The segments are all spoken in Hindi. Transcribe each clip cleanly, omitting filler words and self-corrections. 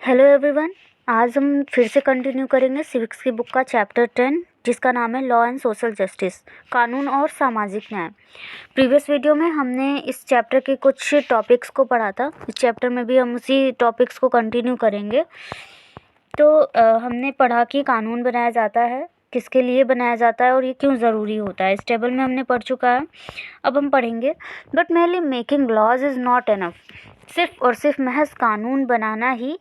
Hello everyone. आज हम फिर से कंटिन्यू करेंगे सिविक्स की बुक का चैप्टर 10 जिसका नाम है लॉ एंड सोशल जस्टिस, कानून और सामाजिक न्याय। प्रीवियस वीडियो में हमने इस चैप्टर के कुछ टॉपिक्स को पढ़ा था। इस चैप्टर में भी हम उसी टॉपिक्स को कंटिन्यू करेंगे। तो हमने पढ़ा कि कानून बनाया जाता है, किसके लिए बनाया जाता है और ये क्यों ज़रूरी होता है। इस टेबल में हमने पढ़ चुका है, अब हम पढ़ेंगे। But mainly making laws is not enough. सिर्फ और सिर्फ महज कानून बनाना ही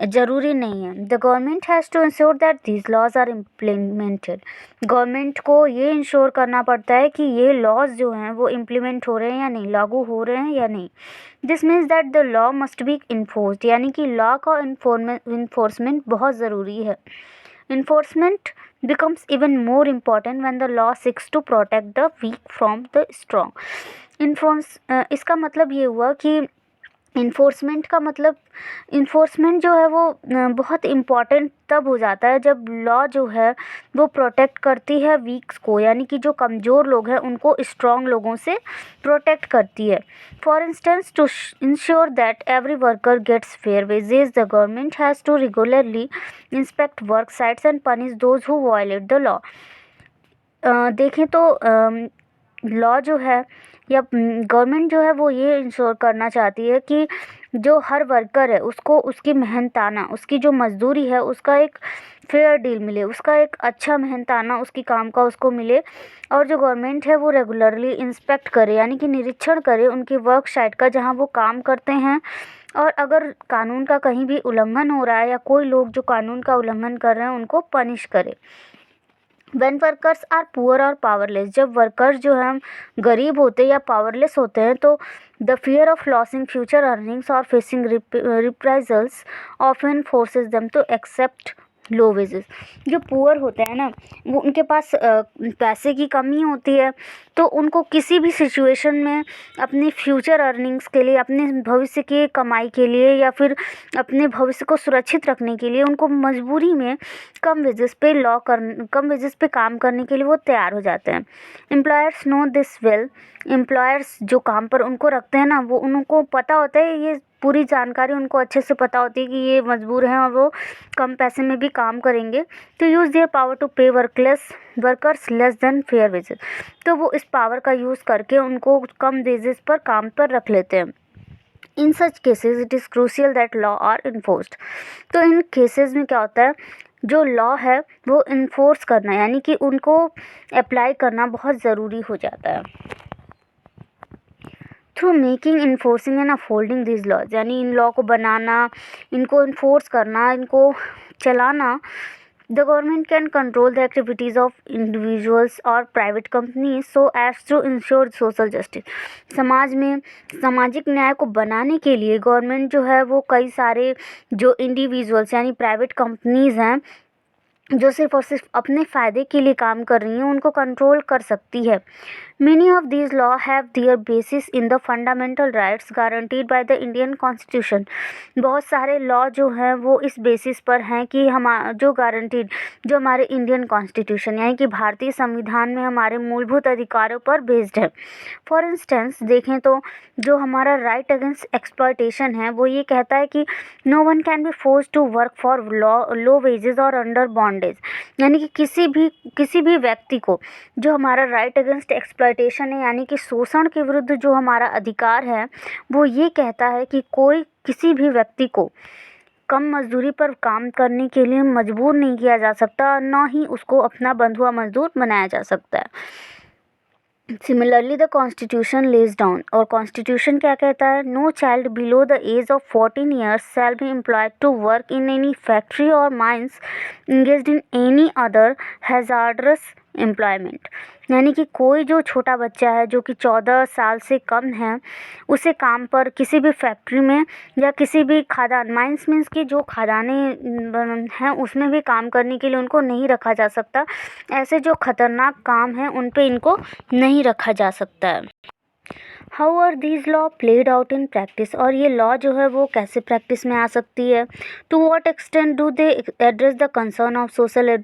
ज़रूरी नहीं है। The government has to ensure that these laws are implemented. Government को ये इंश्योर करना पड़ता है कि ये लॉज जो हैं वो इम्प्लीमेंट हो रहे हैं या नहीं, लागू हो रहे हैं या नहीं। This means that the law must be enforced, यानी कि लॉ का इन्फोर्समेंट बहुत ज़रूरी है। Enforcement becomes even more important when the law seeks to protect the weak from the strong. इसका मतलब ये हुआ कि इन्फोर्समेंट का मतलब इन्फोर्समेंट जो है वो बहुत इम्पॉर्टेंट तब हो जाता है जब लॉ जो है वो प्रोटेक्ट करती है वीक्स को, यानी कि जो कमज़ोर लोग हैं उनको स्ट्रॉन्ग लोगों से प्रोटेक्ट करती है। For instance, to ensure that every worker gets fair wages, the government has to regularly inspect work sites and punish those who violate the law. देखें तो लॉ जो है या गवर्नमेंट जो है वो ये इंश्योर करना चाहती है कि जो हर वर्कर है उसको उसकी मेहनताना, उसकी जो मजदूरी है उसका एक फेयर डील मिले, उसका एक अच्छा मेहनताना उसकी काम का उसको मिले। और जो गवर्नमेंट है वो रेगुलरली इंस्पेक्ट करे, यानी कि निरीक्षण करे उनकी वर्क साइट का जहाँ वो काम करते हैं। और अगर कानून का कहीं भी उल्लंघन हो रहा है या कोई लोग जो कानून का उल्लंघन कर रहे हैं उनको पनिश करे। When वर्कर्स आर पुअर और पावरलेस, जब वर्कर्स जो हैं गरीब होते हैं या पावरलेस होते हैं तो the fear of losing future earnings और facing reprisals often forces them to accept low wages. जो पुअर होते हैं ना, वो उनके पास पैसे की कमी होती है, तो उनको किसी भी सिचुएशन में अपनी फ्यूचर अर्निंग्स के लिए, अपने भविष्य की कमाई के लिए या फिर अपने भविष्य को सुरक्षित रखने के लिए उनको मजबूरी में कम वेजेस पे काम करने के लिए वो तैयार हो जाते हैं। Employers know this well. Employers जो काम पर उनको रखते हैं ना, वो उनको पता होता है, ये पूरी जानकारी उनको अच्छे से पता होती है कि ये मजबूर हैं और वो कम पैसे में भी काम करेंगे। तो यूज़ देयर पावर टू पे workers less than fair wages. तो वो इस पावर का यूज़ करके उनको कम वेजेस पर काम पर रख लेते हैं। In such cases it is crucial that law are enforced. तो इन केसेस में क्या होता है, जो लॉ है वो इन्फोर्स करना, यानी कि उनको अप्लाई करना बहुत ज़रूरी हो जाता है। Through making, enforcing and upholding this laws, यानी इन लॉ को बनाना, इनको इन्फोर्स करना, इनको चलाना, the government can control the activities of individuals और private companies so as to ensure social justice. समाज में सामाजिक न्याय को बनाने के लिए गवर्नमेंट जो है वो कई सारे जो इंडिविजुअल्स यानी प्राइवेट कंपनीज़ हैं जो सिर्फ और सिर्फ अपने फ़ायदे के लिए काम कर रही हैं उनको कंट्रोल कर सकती है। Many of these laws have their basis in the fundamental rights guaranteed by the Indian Constitution. बहुत सारे लॉ जो हैं वो इस बेसिस पर हैं कि जो हमारे इंडियन कॉन्स्टिट्यूशन यानी कि भारतीय संविधान में हमारे मूलभूत अधिकारों पर बेस्ड है। फॉर इंस्टेंस देखें तो जो हमारा राइट अगेंस्ट एक्सप्लॉयटेशन है वो ये कहता है कि no one can be force to work for low wages और अंडर बॉन्डेज, यानी कि किसी भी व्यक्ति को जो हमारा राइट अगेंस्ट एक्सप्लॉयटेशन है यानी कि शोषण के विरुद्ध जो हमारा अधिकार है वो ये कहता है कि कोई किसी भी व्यक्ति को कम मजदूरी पर काम करने के लिए मजबूर नहीं किया जा सकता, ना ही उसको अपना बंधुआ मजदूर बनाया जा सकता है। Similarly the constitution lays down, और कॉन्स्टिट्यूशन क्या कहता है, no child below the age of 14 years shall be employed to work in any factory और mines engaged in any other hazardous employment, यानी कि कोई जो छोटा बच्चा है जो कि 14 साल से कम है उसे काम पर किसी भी फैक्ट्री में या किसी भी खादान, माइंस मीन्स की जो खादाने हैं उसमें भी काम करने के लिए उनको नहीं रखा जा सकता। ऐसे जो खतरनाक काम हैं उन पे इनको नहीं रखा जा सकता है। How are these law played out in practice, और ये लॉ जो है वो कैसे प्रैक्टिस में आ सकती है. To what extent do they address the concern of social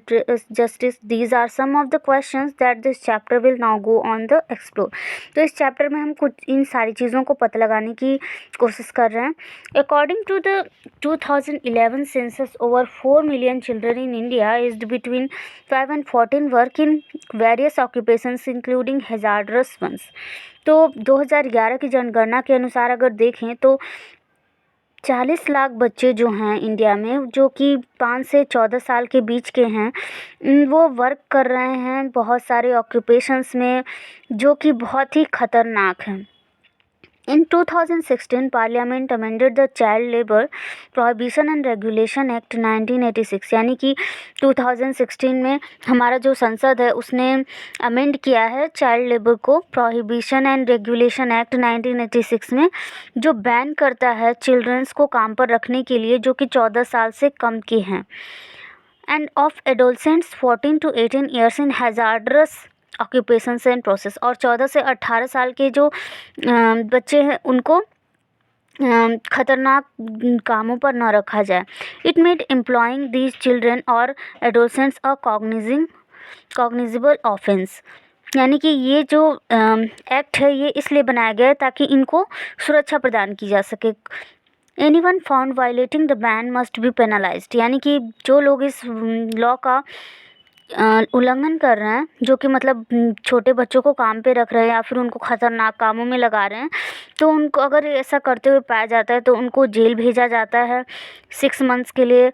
justice. These are some of the questions that this chapter will now go on the explore. तो इस चैप्टर में हम कुछ इन सारी चीज़ों को पता लगाने की कोशिश कर रहे हैं. According to the 2011 census, over 4 million children in India aged between 5 and 14 work in various occupations including hazardous ones. तो 2011 की जनगणना के अनुसार अगर देखें तो 40 लाख बच्चे जो हैं इंडिया में, जो कि 5 से 14 साल के बीच के हैं, वो वर्क कर रहे हैं बहुत सारे ऑक्यूपेशंस में जो कि बहुत ही ख़तरनाक हैं. In 2016, Parliament amended the Child Labour Prohibition and Regulation Act 1986. यानी कि 2016 में हमारा जो संसद है उसने अमेंड किया है चाइल्ड लेबर को प्रोहिबिशन एंड रेगुलेशन एक्ट 1986 में, जो बैन करता है चिल्ड्रंस को काम पर रखने के लिए जो कि 14 साल से कम के हैं, end of adolescents 14 to 18 years in hazards occupations and process. और 14 से 18 साल के जो बच्चे हैं उनको ख़तरनाक कामों पर न रखा जाए. It made employing these children और एडोलसेंट्स अ कॉग्निजिबल ऑफेंस. यानी कि ये जो एक्ट है ये इसलिए बनाया गया है ताकि इनको सुरक्षा प्रदान की जा सके. Anyone found violating the ban must be penalised. यानी कि जो लोग इस लॉ का उल्लंघन कर रहे हैं, जो कि मतलब छोटे बच्चों को काम पे रख रहे हैं या फिर उनको ख़तरनाक कामों में लगा रहे हैं, तो उनको अगर ऐसा करते हुए पाया जाता है तो उनको जेल भेजा जाता है 6 मंथ्स के लिए,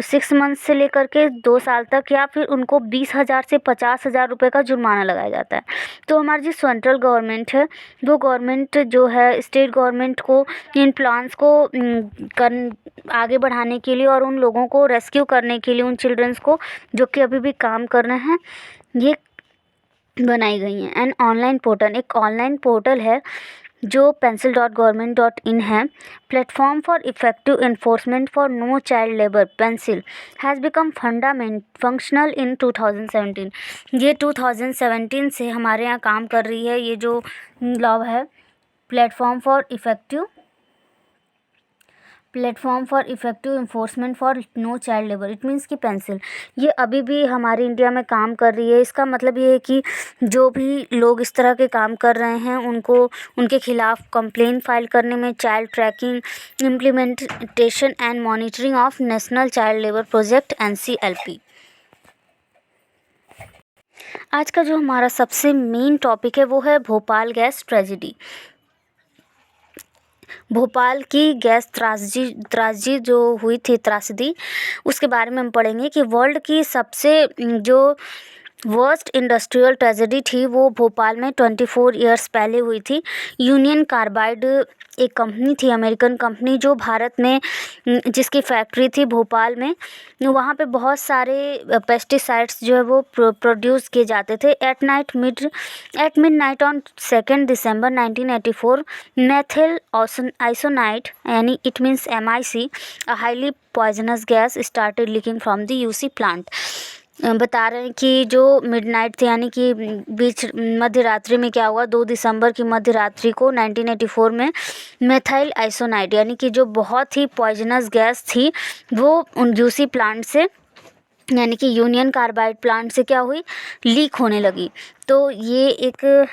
6 मंथ्स से लेकर के 2 साल तक, या फिर उनको 20,000 से 50,000 रुपये का जुर्माना लगाया जाता है. तो हमारी जो सेंट्रल गवर्नमेंट है वो गवर्नमेंट जो है स्टेट गवर्नमेंट को इन प्लान्स को आगे बढ़ाने के लिए और उन लोगों को रेस्क्यू करने के लिए, उन चिल्ड्रंस को जो कि अभी भी काम कर रहे हैं, ये बनाई गई हैं. एंड ऑनलाइन पोर्टल, एक ऑनलाइन पोर्टल है जो pencil.government.in है. Platform for effective enforcement for no child labour, PENCIL, has become functional in 2017. ये 2017 से हमारे यहाँ काम कर रही है. ये जो लॉ है platform for effective enforcement for no child labour, it means कि पेंसिल, ये अभी भी हमारे इंडिया में काम कर रही है. इसका मतलब ये है कि जो भी लोग इस तरह के काम कर रहे हैं उनको उनके खिलाफ कंप्लेंट फाइल करने में child trekking, implementation and monitoring of national child labour project NCLP. आज का जो हमारा सबसे मेन टॉपिक है वो है भोपाल गैस ट्रेजेडी. भोपाल की गैस त्रासदी जो हुई थी, त्रासदी, उसके बारे में हम पढ़ेंगे कि वर्ल्ड की सबसे जो वर्स्ट इंडस्ट्रियल ट्रेजेडी थी वो भोपाल में 24 ईयर्स पहले हुई थी. यूनियन कार्बाइड एक कंपनी थी, अमेरिकन कंपनी, जो भारत में जिसकी फैक्ट्री थी भोपाल में, वहाँ पे बहुत सारे पेस्टिसाइड्स जो है वो प्रोड्यूस किए जाते थे. At midnight on 2 December 1984, methyl isocyanate यानी it means MIC, a highly poisonous gas started leaking from the UC plant. बता रहे हैं कि जो मिडनाइट थे यानी कि बीच मध्य रात्रि में क्या हुआ, 2 दिसंबर की मध्य रात्रि को 1984 में मेथाइल आइसोनाइट यानी कि जो बहुत ही पॉइजनस गैस थी वो उन UC प्लांट से यानी कि यूनियन कार्बाइड प्लांट से क्या हुई, लीक होने लगी. तो ये एक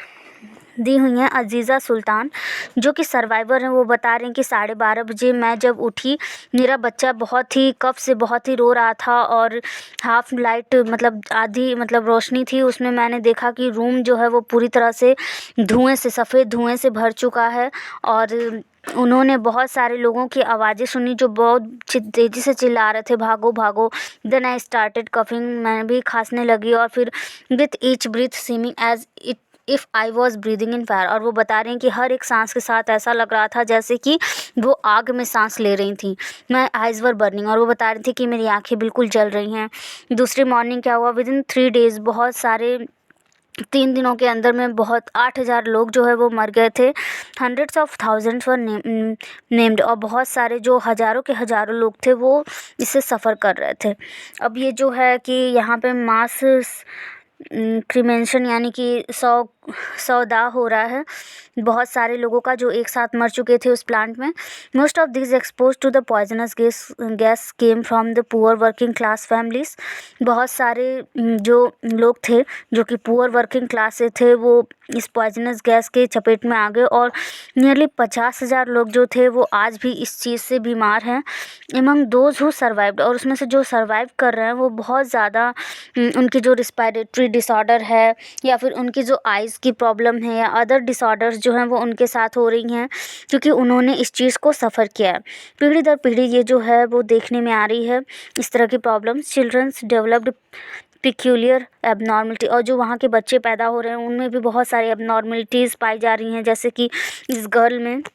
दी हुई हैं अजीज़ा सुल्तान, जो कि सर्वाइवर हैं. वो बता रहे हैं कि 12:30 बजे मैं जब उठी, मेरा बच्चा बहुत ही कफ से बहुत ही रो रहा था और हाफ लाइट मतलब आधी मतलब रोशनी थी उसमें. मैंने देखा कि रूम जो है वो पूरी तरह से धुएं से, सफ़ेद धुएं से भर चुका है. और उन्होंने बहुत सारे लोगों की आवाज़ें सुनी जो बहुत तेज़ी से चिल्ला रहे थे, भागो भागो. देन आई स्टार्टेड कफिंग, मैं भी खांसने लगी. और फिर with each breath seeming as if I was breathing in fire. और वो बता रहे हैं कि हर एक सांस के साथ ऐसा लग रहा था जैसे कि वो आग में सांस ले रही थी. मैं आइज़ वर बर्निंग, और वो बता रही थी कि मेरी आंखें बिल्कुल जल रही हैं. दूसरी मॉर्निंग क्या हुआ, विद इन 3 डेज़ बहुत सारे 3 दिनों के अंदर में बहुत 8,000 लोग जो है वो मर गए थे. Hundreds of thousands were named, और बहुत सारे जो हज़ारों के हज़ारों लोग थे वो इससे सफ़र कर रहे थे. अब ये जो है कि यहाँ पे मास क्रीमेंशन यानी कि सौदा हो रहा है बहुत सारे लोगों का जो एक साथ मर चुके थे उस प्लांट में। Most of this expose to the poisonous gas came from the poor working class families. बहुत सारे जो लोग थे जो कि पुअर वर्किंग क्लास से थे वो इस पॉइजनस गैस के चपेट में आ गए और नियरली 50,000 लोग जो थे वो आज भी इस चीज़ से बीमार हैं। एमंग दोज हु सर्वाइव्ड, और उसमें से जो सर्वाइव कर रहे हैं वो बहुत ज़्यादा उनकी जो रिस्पायरेटरी डिसऑर्डर है या फिर उनकी जो आइज़ की प्रॉब्लम है या अदर डिसऑर्डर्स जो हैं वो उनके साथ हो रही हैं क्योंकि उन्होंने इस चीज़ को सफ़र किया है। पीढ़ी दर पीढ़ी ये जो है वो देखने में आ रही है इस तरह की problems. Childrens developed peculiar abnormality, और जो वहाँ के बच्चे पैदा हो रहे हैं उनमें भी बहुत सारी एबनॉर्मलिटीज़ पाई जा रही हैं, जैसे कि इस गर्ल में